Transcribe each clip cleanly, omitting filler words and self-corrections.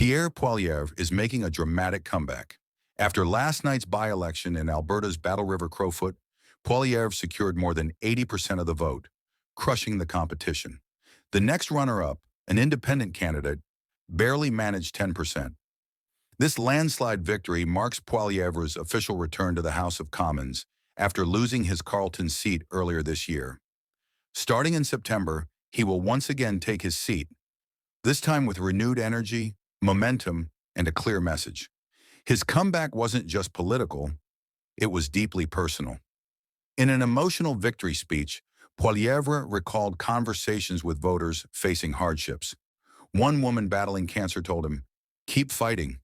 Pierre Poilievre is making a dramatic comeback. After last night's by-election in Alberta's Battle River Crowfoot, Poilievre secured more than 80% of the vote, crushing the competition. The next runner-up, an independent candidate, barely managed 10%. This landslide victory marks Poilievre's official return to the House of Commons after losing his Carleton seat earlier this year. Starting in September, he will once again take his seat, this time with renewed energy, momentum, and a clear message. His comeback wasn't just political, it was deeply personal. In an emotional victory speech, Poilievre recalled conversations with voters facing hardships. One woman battling cancer told him, "Keep fighting."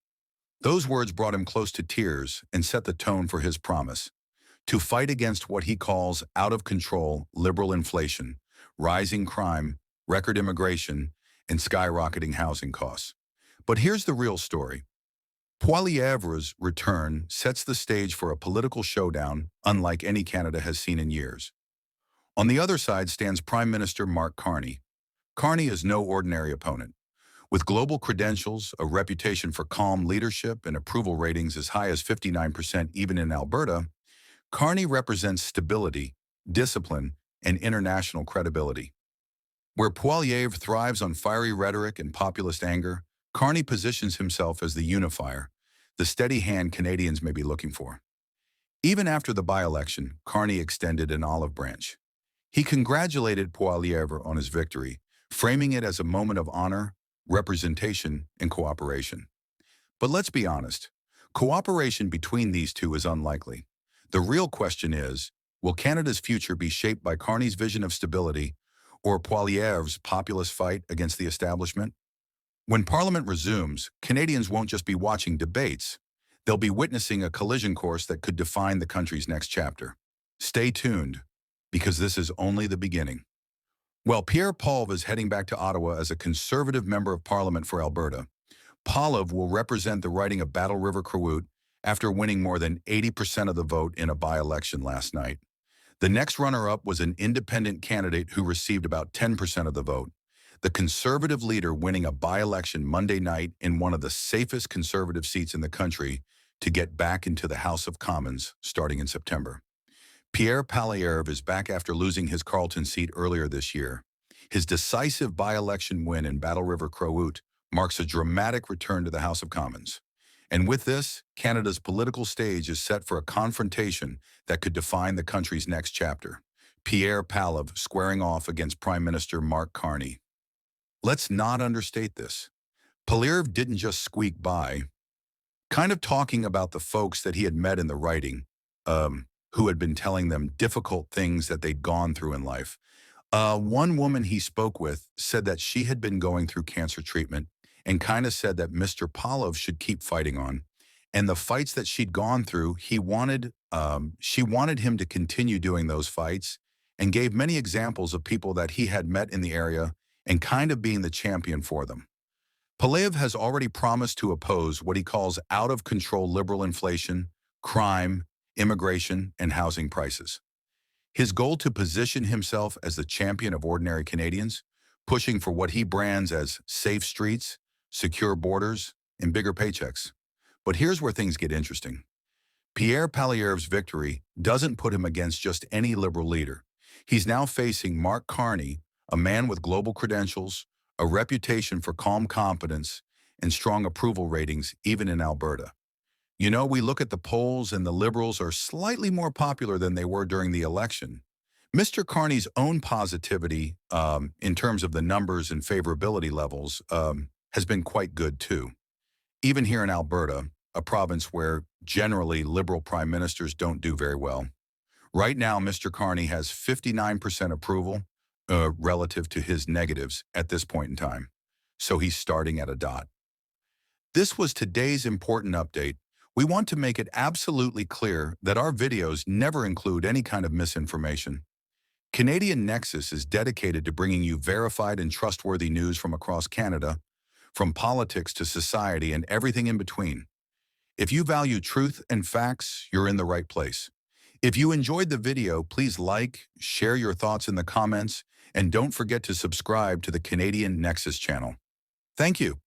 Those words brought him close to tears and set the tone for his promise to fight against what he calls out-of-control liberal inflation, rising crime, record immigration, and skyrocketing housing costs. But here's the real story. Poilievre's return sets the stage for a political showdown unlike any Canada has seen in years. On the other side stands Prime Minister Mark Carney. Carney is no ordinary opponent. With global credentials, a reputation for calm leadership, and approval ratings as high as 59% even in Alberta, Carney represents stability, discipline, and international credibility. Where Poilievre thrives on fiery rhetoric and populist anger, Carney positions himself as the unifier, the steady hand Canadians may be looking for. Even after the by-election, Carney extended an olive branch. He congratulated Poilievre on his victory, framing it as a moment of honor, representation, and cooperation. But let's be honest, cooperation between these two is unlikely. The real question is, will Canada's future be shaped by Carney's vision of stability or Poilievre's populist fight against the establishment? When Parliament resumes, Canadians won't just be watching debates, they'll be witnessing a collision course that could define the country's next chapter. Stay tuned, because this is only the beginning. While Pierre Poilievre is heading back to Ottawa as a Conservative Member of Parliament for Alberta, Poilievre will represent the riding of Battle River Crowfoot after winning more than 80% of the vote in a by-election last night. The next runner-up was an independent candidate who received about 10% of the vote. The Conservative leader winning a by-election Monday night in one of the safest Conservative seats in the country to get back into the House of Commons starting in September. Pierre Poilievre is back after losing his Carleton seat earlier this year. His decisive by-election win in Battle River Crowfoot marks a dramatic return to the House of Commons. And with this, Canada's political stage is set for a confrontation that could define the country's next chapter. Pierre Poilievre squaring off against Prime Minister Mark Carney. Let's not understate this. Poilievre didn't just squeak by, kind of talking about the folks that he had met in the riding, who had been telling them difficult things that they'd gone through in life. One woman he spoke with said that she had been going through cancer treatment and kind of said that Mr. Poilievre should keep fighting on. And the fights that she'd gone through, she wanted him to continue doing those fights, and gave many examples of people that he had met in the area and kind of being the champion for them. Poilievre has already promised to oppose what he calls out-of-control liberal inflation, crime, immigration, and housing prices. His goal to position himself as the champion of ordinary Canadians, pushing for what he brands as safe streets, secure borders, and bigger paychecks. But here's where things get interesting. Pierre Poilievre's victory doesn't put him against just any liberal leader. He's now facing Mark Carney, a man with global credentials, a reputation for calm competence, and strong approval ratings even in Alberta. You know, we look at the polls and the Liberals are slightly more popular than they were during the election. Mr. Carney's own positivity in terms of the numbers and favorability levels has been quite good too. Even here in Alberta, a province where generally Liberal prime ministers don't do very well. Right now, Mr. Carney has 59% approval relative to his negatives at this point in time. So he's starting at a dot. This was today's important update. We want to make it absolutely clear that our videos never include any kind of misinformation. Canadian Nexus is dedicated to bringing you verified and trustworthy news from across Canada, from politics to society and everything in between. If you value truth and facts, you're in the right place. If you enjoyed the video, please like, share your thoughts in the comments, and don't forget to subscribe to the Canadian Nexus channel. Thank you.